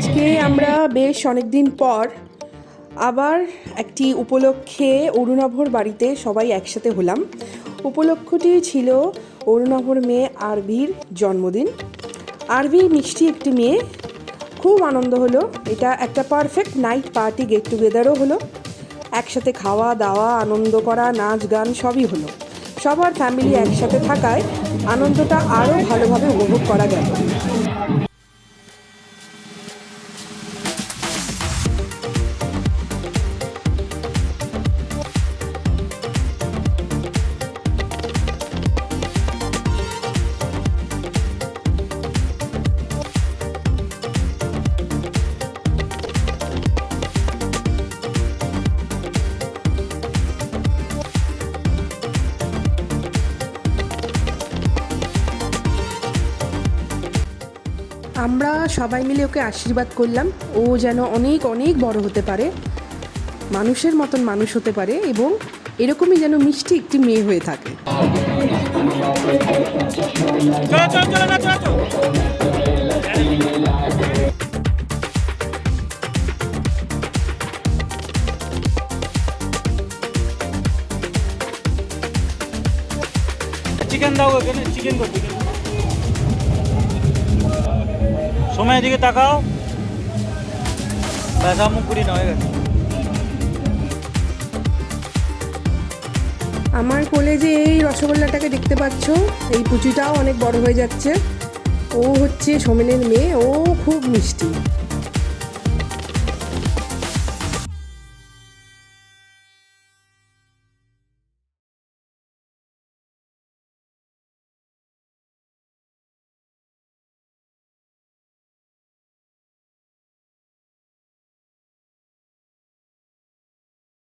আজকে আমরা বেশ অনেক দিন পর আবার একটি উপলক্ষে অরুণাভর বাড়িতে সবাই একসাথে হলাম। উপলক্ষটি ছিল অরুণাভর মেয়ে আরভির জন্মদিন। আরভি মিষ্টি একটি মেয়ে, খুব আনন্দ হলো। এটা একটা পারফেক্ট নাইট পার্টি, গেট টুগেদারও হলো, একসাথে খাওয়া দাওয়া, আনন্দ করা, নাচ গান সবই হলো। সবার ফ্যামিলি একসাথে থাকায় আনন্দটা আরও ভালোভাবে উপভোগ করা গেল। আমরা সবাই মিলে ওকে আশীর্বাদ করলাম, ও যেন অনেক অনেক বড় হতে পারে, মানুষের মতন মানুষ হতে পারে এবং এরকমই যেন মিষ্টি একটি মেয়ে হয়ে থাকে। চিকেন দাও, এখানে চিকেন করতে সময় দিকে তাকাও, ব্যথা মুখ করি না হয়ে গেছে। আমার কোলে যে এই রসগোল্লাটাকে দেখতে পাচ্ছ, এই পুচিটাও অনেক বড় হয়ে যাচ্ছে। ও হচ্ছে সোমেনের মেয়ে, ও খুব মিষ্টি।